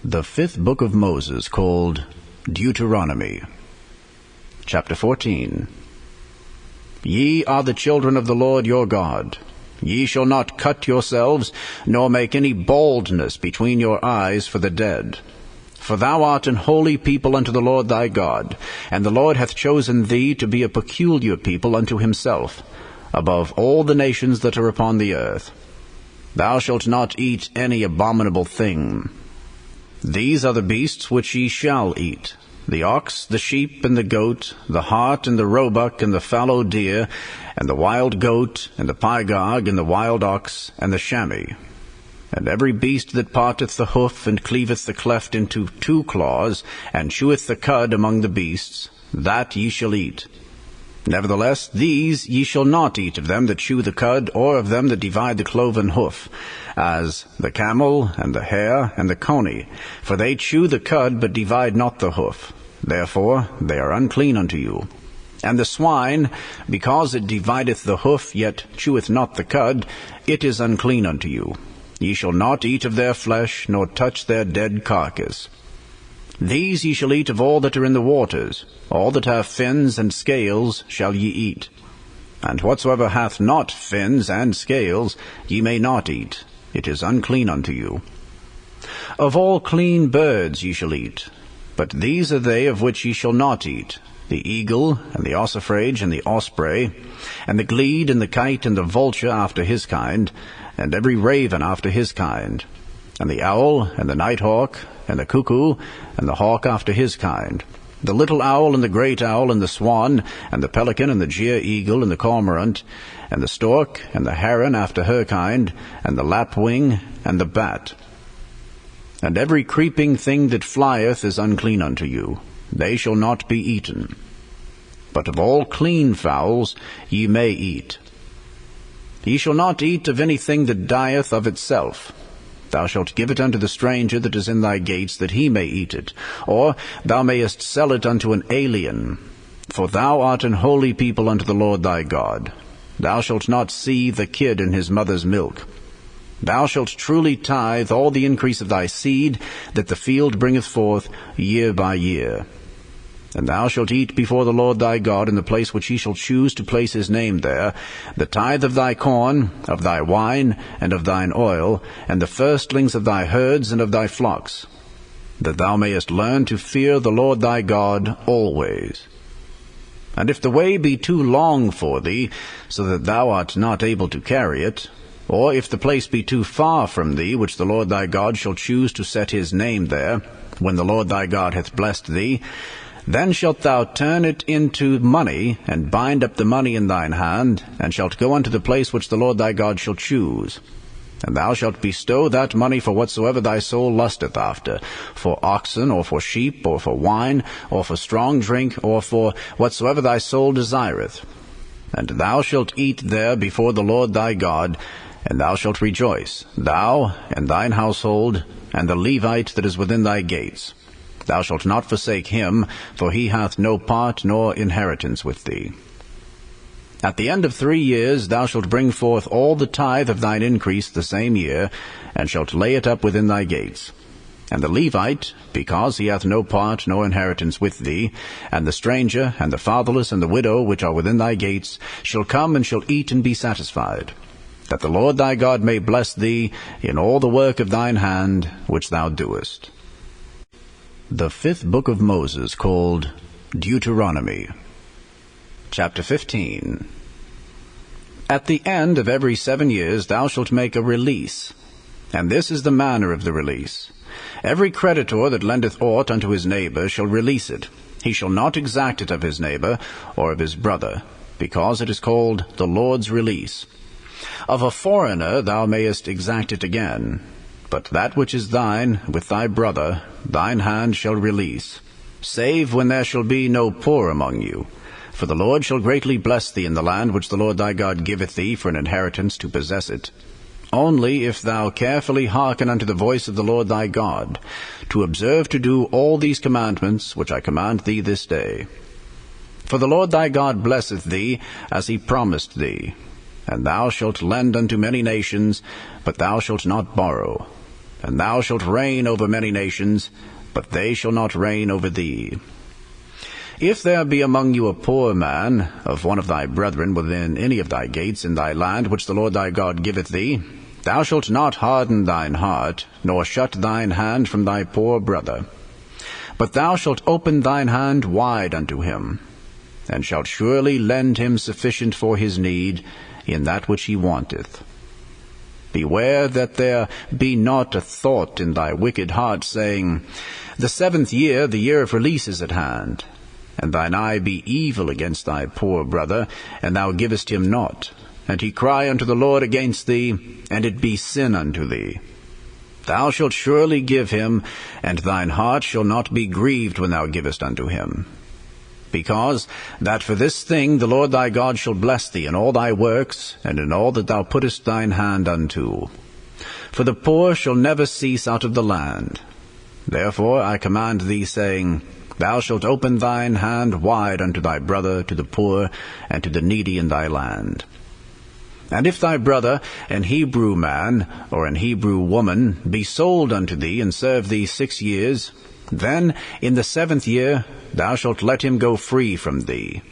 The fifth book of Moses, called Deuteronomy. Chapter 14. Ye are the children of the Lord your God. Ye shall not cut yourselves, nor make any baldness between your eyes for the dead. For thou art an holy people unto the Lord thy God, and the Lord hath chosen thee to be a peculiar people unto himself, above all the nations that are upon the earth. Thou shalt not eat any abominable thing. These are the beasts which ye shall eat: the ox, the sheep, and the goat, the hart, and the roebuck, and the fallow deer, and the wild goat, and the pygarg, and the wild ox, and the chamois. And every beast that parteth the hoof, and cleaveth the cleft into two claws, and cheweth the cud among the beasts, that ye shall eat. Nevertheless, these ye shall not eat of them that chew the cud, or of them that divide the cloven hoof, as the camel, and the hare, and the coney, for they chew the cud, but divide not the hoof. Therefore they are unclean unto you. And the swine, because it divideth the hoof, yet cheweth not the cud, it is unclean unto you. Ye shall not eat of their flesh, nor touch their dead carcass. These ye shall eat of all that are in the waters. All that have fins and scales shall ye eat. And whatsoever hath not fins and scales ye may not eat. It is unclean unto you. Of all clean birds ye shall eat. But these are they of which ye shall not eat: the eagle, and the ossifrage, and the osprey, and the glede, and the kite, and the vulture after his kind, and every raven after his kind, and the owl, and the nighthawk, and the cuckoo, and the hawk after his kind, the little owl, and the great owl, and the swan, and the pelican, and the gyre-eagle, and the cormorant, and the stork, and the heron after her kind, and the lapwing, and the bat. And every creeping thing that flieth is unclean unto you. They shall not be eaten. But of all clean fowls ye may eat. Ye shall not eat of anything that dieth of itself. Thou shalt give it unto the stranger that is in thy gates, that he may eat it. Or thou mayest sell it unto an alien. For thou art an holy people unto the Lord thy God. Thou shalt not seethe the kid in his mother's milk. Thou shalt truly tithe all the increase of thy seed, that the field bringeth forth year by year. And thou shalt eat before the Lord thy God in the place which he shall choose to place his name there, the tithe of thy corn, of thy wine, and of thine oil, and the firstlings of thy herds and of thy flocks, that thou mayest learn to fear the Lord thy God always. And if the way be too long for thee, so that thou art not able to carry it, or if the place be too far from thee, which the Lord thy God shall choose to set his name there, when the Lord thy God hath blessed thee, then shalt thou turn it into money, and bind up the money in thine hand, and shalt go unto the place which the Lord thy God shall choose. And thou shalt bestow that money for whatsoever thy soul lusteth after, for oxen, or for sheep, or for wine, or for strong drink, or for whatsoever thy soul desireth. And thou shalt eat there before the Lord thy God, and thou shalt rejoice, thou, and thine household, and the Levite that is within thy gates. Thou shalt not forsake him, for he hath no part nor inheritance with thee. At the end of 3 years thou shalt bring forth all the tithe of thine increase the same year, and shalt lay it up within thy gates. And the Levite, because he hath no part nor inheritance with thee, and the stranger, and the fatherless, and the widow, which are within thy gates, shall come and shall eat and be satisfied, that the Lord thy God may bless thee in all the work of thine hand which thou doest. The fifth book of Moses, called Deuteronomy. Chapter 15. At the end of every 7 years thou shalt make a release, and this is the manner of the release. Every creditor that lendeth aught unto his neighbor shall release it. He shall not exact it of his neighbor, or of his brother, because it is called the Lord's release. Of a foreigner thou mayest exact it again, but that which is thine with thy brother thine hand shall release, save when there shall be no poor among you. For the Lord shall greatly bless thee in the land which the Lord thy God giveth thee for an inheritance to possess it. Only if thou carefully hearken unto the voice of the Lord thy God, to observe to do all these commandments which I command thee this day. For the Lord thy God blesseth thee, as he promised thee. And thou shalt lend unto many nations, but thou shalt not borrow. and thou shalt reign over many nations, but they shall not reign over thee. If there be among you a poor man of one of thy brethren within any of thy gates in thy land which the Lord thy God giveth thee, thou shalt not harden thine heart, nor shut thine hand from thy poor brother. But thou shalt open thine hand wide unto him, and shalt surely lend him sufficient for his need in that which he wanteth. Beware that there be not a thought in thy wicked heart, saying, The 7th year, the year of release, is at hand, and thine eye be evil against thy poor brother, and thou givest him not, and he cry unto the Lord against thee, and it be sin unto thee. Thou shalt surely give him, and thine heart shall not be grieved when thou givest unto him. Because that for this thing the Lord thy God shall bless thee in all thy works, and in all that thou puttest thine hand unto. For the poor shall never cease out of the land. Therefore I command thee, saying, Thou shalt open thine hand wide unto thy brother, to the poor, and to the needy in thy land. And if thy brother, an Hebrew man, or an Hebrew woman, be sold unto thee, and serve thee 6 years, then in the 7th year thou shalt let him go free from thee.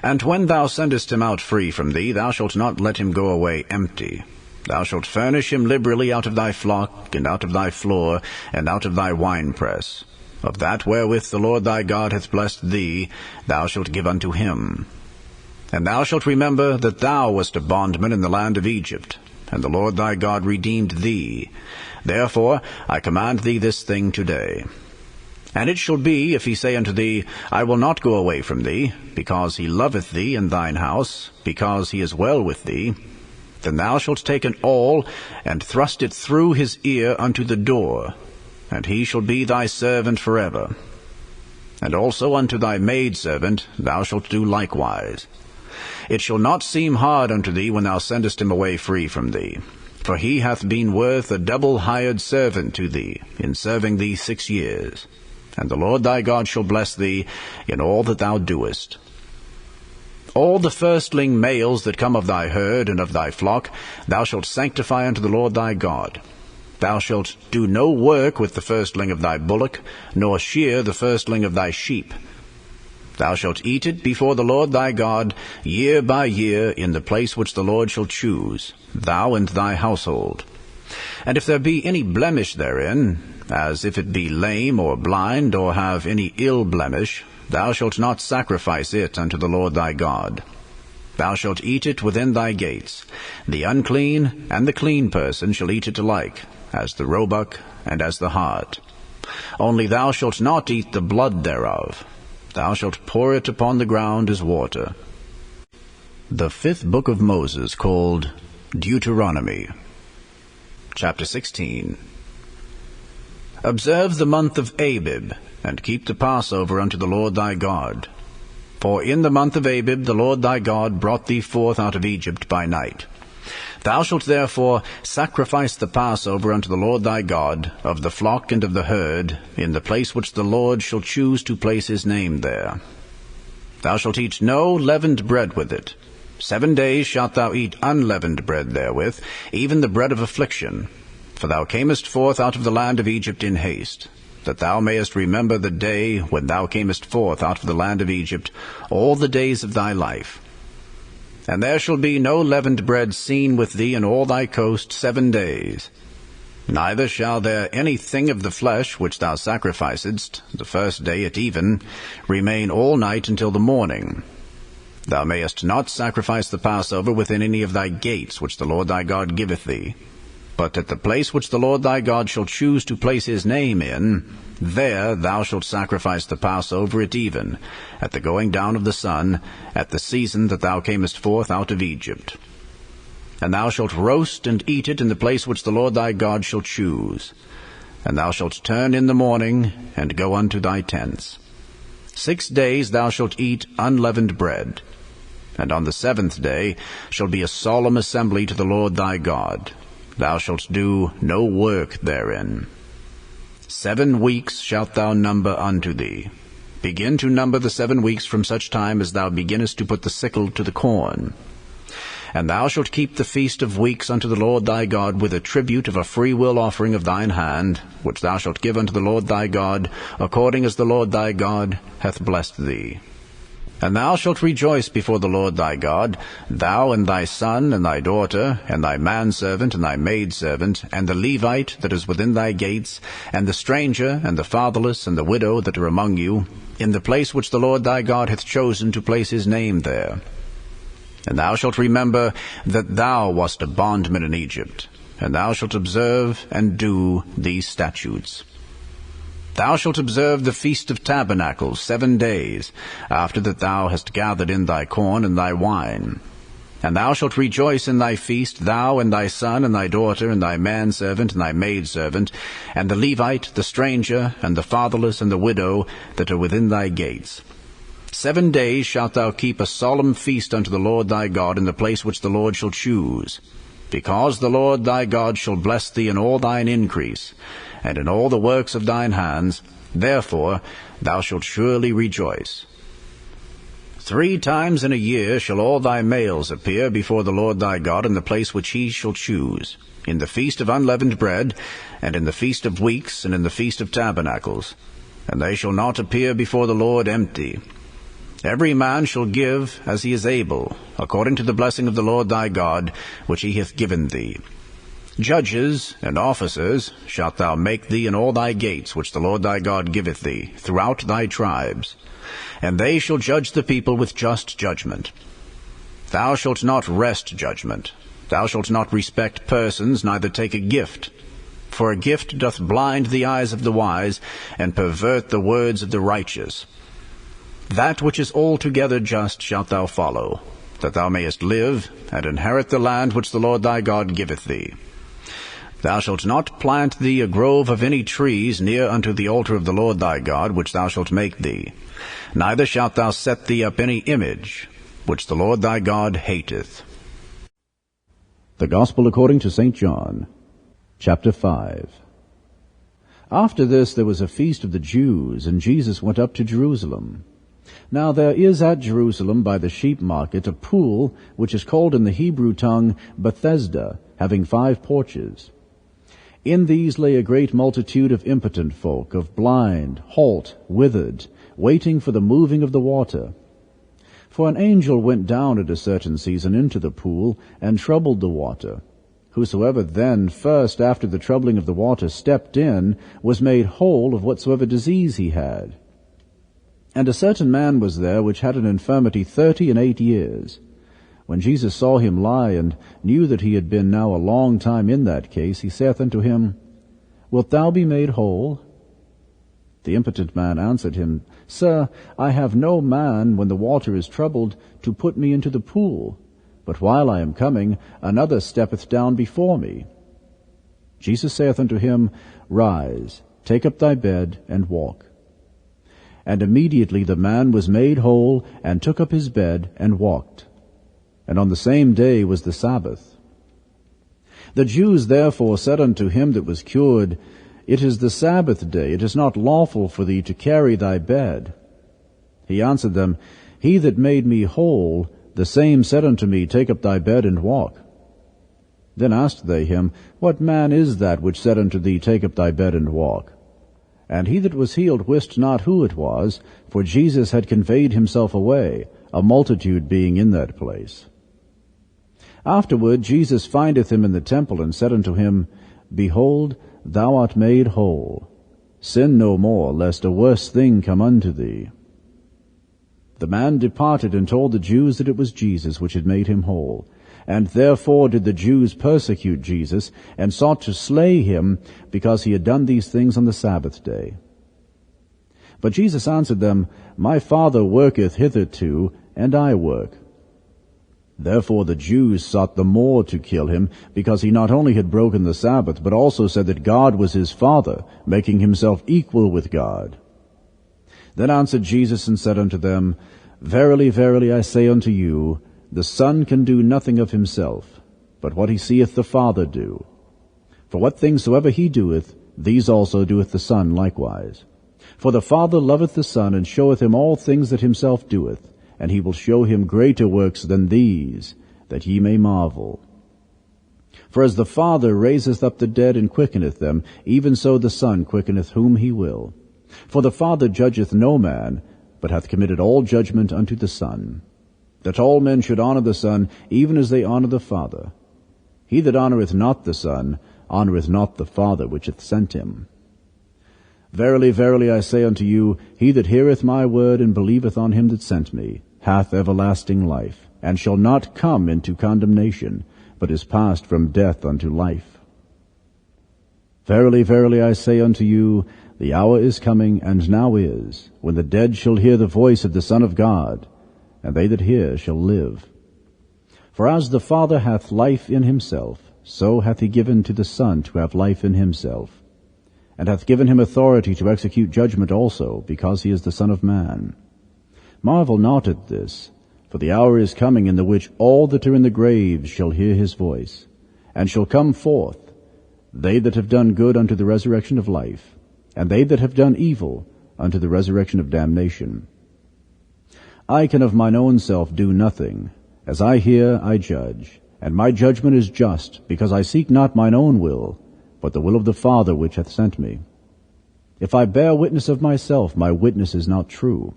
And when thou sendest him out free from thee, thou shalt not let him go away empty. Thou shalt furnish him liberally out of thy flock, and out of thy floor, and out of thy winepress. Of that wherewith the Lord thy God hath blessed thee, thou shalt give unto him. And thou shalt remember that thou wast a bondman in the land of Egypt, and the Lord thy God redeemed thee. Therefore I command thee this thing today. And it shall be, if he say unto thee, I will not go away from thee, because he loveth thee and thine house, because he is well with thee, then thou shalt take an awl, and thrust it through his ear unto the door, and he shall be thy servant forever. And also unto thy maidservant thou shalt do likewise. It shall not seem hard unto thee when thou sendest him away free from thee, for he hath been worth a double hired servant to thee, in serving thee 6 years. And the Lord thy God shall bless thee in all that thou doest. All the firstling males that come of thy herd and of thy flock thou shalt sanctify unto the Lord thy God. Thou shalt do no work with the firstling of thy bullock, nor shear the firstling of thy sheep. Thou shalt eat it before the Lord thy God year by year in the place which the Lord shall choose, thou and thy household. And if there be any blemish therein, as if it be lame or blind, or have any ill blemish, thou shalt not sacrifice it unto the Lord thy God. Thou shalt eat it within thy gates. The unclean and the clean person shall eat it alike, as the roebuck and as the hart. Only thou shalt not eat the blood thereof. Thou shalt pour it upon the ground as water. The 5th book of Moses, called Deuteronomy. Chapter 16. Observe the month of Abib, and keep the Passover unto the Lord thy God. For in the month of Abib the Lord thy God brought thee forth out of Egypt by night. Thou shalt therefore sacrifice the Passover unto the Lord thy God, of the flock and of the herd, in the place which the Lord shall choose to place his name there. Thou shalt eat no leavened bread with it. 7 days shalt thou eat unleavened bread therewith, even the bread of affliction. For thou camest forth out of the land of Egypt in haste, that thou mayest remember the day when thou camest forth out of the land of Egypt all the days of thy life. And there shall be no leavened bread seen with thee in all thy coast 7 days. Neither shall there any thing of the flesh which thou sacrificedst the first day at even remain all night until the morning. Thou mayest not sacrifice the Passover within any of thy gates which the Lord thy God giveth thee. But at the place which the Lord thy God shall choose to place his name in, there thou shalt sacrifice the Passover at even, at the going down of the sun, at the season that thou camest forth out of Egypt. And thou shalt roast and eat it in the place which the Lord thy God shall choose. And thou shalt turn in the morning, and go unto thy tents. 6 days thou shalt eat unleavened bread. And on the 7th day shall be a solemn assembly to the Lord thy God. Thou shalt do no work therein. 7 weeks shalt thou number unto thee. Begin to number the 7 weeks from such time as thou beginnest to put the sickle to the corn. And thou shalt keep the feast of weeks unto the Lord thy God with a tribute of a freewill offering of thine hand, which thou shalt give unto the Lord thy God, according as the Lord thy God hath blessed thee. And thou shalt rejoice before the Lord thy God, thou and thy son and thy daughter, and thy manservant and thy maidservant, and the Levite that is within thy gates, and the stranger, and the fatherless, and the widow that are among you, in the place which the Lord thy God hath chosen to place his name there. And thou shalt remember that thou wast a bondman in Egypt, and thou shalt observe and do these statutes. Thou shalt observe the Feast of Tabernacles 7 days, after that thou hast gathered in thy corn and thy wine. And thou shalt rejoice in thy feast, thou and thy son and thy daughter, and thy manservant and thy maidservant, and the Levite, the stranger, and the fatherless, and the widow that are within thy gates. 7 days shalt thou keep a solemn feast unto the Lord thy God in the place which the Lord shall choose, because the Lord thy God shall bless thee in all thine increase, and in all the works of thine hands. Therefore thou shalt surely rejoice. 3 times in a year shall all thy males appear before the Lord thy God in the place which he shall choose, in the feast of unleavened bread, and in the feast of weeks, and in the feast of tabernacles. And they shall not appear before the Lord empty. Every man shall give as he is able, according to the blessing of the Lord thy God, which he hath given thee. Judges and officers shalt thou make thee in all thy gates, which the Lord thy God giveth thee, throughout thy tribes. And they shall judge the people with just judgment. Thou shalt not wrest judgment. Thou shalt not respect persons, neither take a gift. For a gift doth blind the eyes of the wise, and pervert the words of the righteous. That which is altogether just shalt thou follow, that thou mayest live, and inherit the land which the Lord thy God giveth thee. Thou shalt not plant thee a grove of any trees near unto the altar of the Lord thy God, which thou shalt make thee. Neither shalt thou set thee up any image, which the Lord thy God hateth. The Gospel according to St. John, chapter 5. After this there was a feast of the Jews, and Jesus went up to Jerusalem. Now there is at Jerusalem by the sheep market a pool, which is called in the Hebrew tongue Bethesda, having 5 porches. In these lay a great multitude of impotent folk, of blind, halt, withered, waiting for the moving of the water. For an angel went down at a certain season into the pool, and troubled the water. Whosoever then first after the troubling of the water stepped in, was made whole of whatsoever disease he had. And a certain man was there, which had an infirmity 38 years. When Jesus saw him lie, and knew that he had been now a long time in that case, he saith unto him, Wilt thou be made whole? The impotent man answered him, Sir, I have no man, when the water is troubled, to put me into the pool. But while I am coming, another steppeth down before me. Jesus saith unto him, Rise, take up thy bed, and walk. And immediately the man was made whole, and took up his bed, and walked. And on the same day was the Sabbath. The Jews therefore said unto him that was cured, It is the Sabbath day, it is not lawful for thee to carry thy bed. He answered them, He that made me whole, the same said unto me, Take up thy bed, and walk. Then asked they him, What man is that which said unto thee, Take up thy bed, and walk? And he that was healed wist not who it was, for Jesus had conveyed himself away, a multitude being in that place. Afterward Jesus findeth him in the temple, and said unto him, Behold, thou art made whole. Sin no more, lest a worse thing come unto thee. The man departed, and told the Jews that it was Jesus which had made him whole. And therefore did the Jews persecute Jesus, and sought to slay him, because he had done these things on the Sabbath day. But Jesus answered them, My Father worketh hitherto, and I work. Therefore the Jews sought the more to kill him, because he not only had broken the Sabbath, but also said that God was his Father, making himself equal with God. Then answered Jesus and said unto them, Verily, verily, I say unto you, the Son can do nothing of himself, but what he seeth the Father do. For what things soever he doeth, these also doeth the Son likewise. For the Father loveth the Son, and showeth him all things that himself doeth, and he will show him greater works than these, that ye may marvel. For as the Father raiseth up the dead and quickeneth them, even so the Son quickeneth whom he will. For the Father judgeth no man, but hath committed all judgment unto the Son, that all men should honor the Son, even as they honor the Father. He that honoureth not the Son honoureth not the Father which hath sent him. Verily, verily, I say unto you, he that heareth my word and believeth on him that sent me hath everlasting life, and shall not come into condemnation, but is passed from death unto life. Verily, verily, I say unto you, the hour is coming, and now is, when the dead shall hear the voice of the Son of God, and they that hear shall live. For as the Father hath life in himself, so hath he given to the Son to have life in himself, and hath given him authority to execute judgment also, because he is the Son of Man. Marvel not at this, for the hour is coming in the which all that are in the graves shall hear his voice, and shall come forth, they that have done good unto the resurrection of life, and they that have done evil unto the resurrection of damnation. I can of mine own self do nothing. As I hear, I judge, and my judgment is just, because I seek not mine own will, but the will of the Father which hath sent me. If I bear witness of myself, my witness is not true.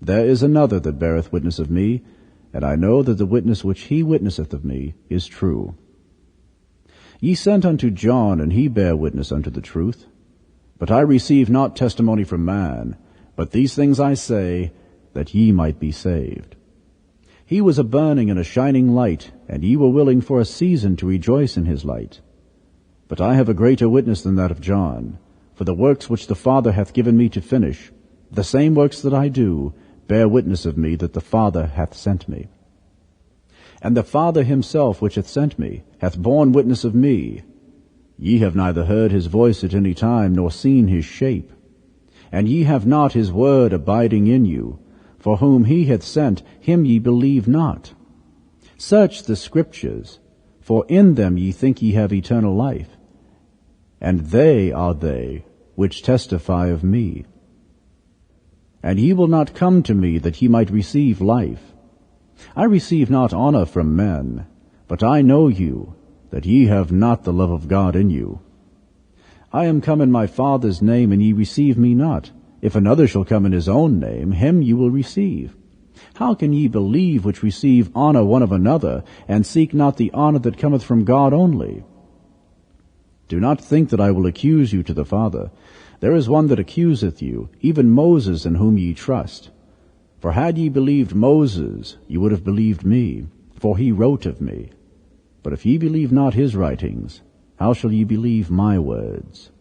There is another that beareth witness of me, and I know that the witness which he witnesseth of me is true. Ye sent unto John, and he bare witness unto the truth. But I receive not testimony from man, but these things I say, that ye might be saved. He was a burning and a shining light, and ye were willing for a season to rejoice in his light. But I have a greater witness than that of John, for the works which the Father hath given me to finish, the same works that I do, bear witness of me that the Father hath sent me. And the Father himself which hath sent me hath borne witness of me. Ye have neither heard his voice at any time, nor seen his shape. And ye have not his word abiding in you, for whom he hath sent, him ye believe not. Search the Scriptures, for in them ye think ye have eternal life, and they are they which testify of me. And ye will not come to me that ye might receive life. I receive not honor from men, but I know you, that ye have not the love of God in you. I am come in my Father's name, and ye receive me not. If another shall come in his own name, him ye will receive. How can ye believe which receive honor one of another, and seek not the honor that cometh from God only? Do not think that I will accuse you to the Father. There is one that accuseth you, even Moses, in whom ye trust. For had ye believed Moses, ye would have believed me, for he wrote of me. But if ye believe not his writings, how shall ye believe my words?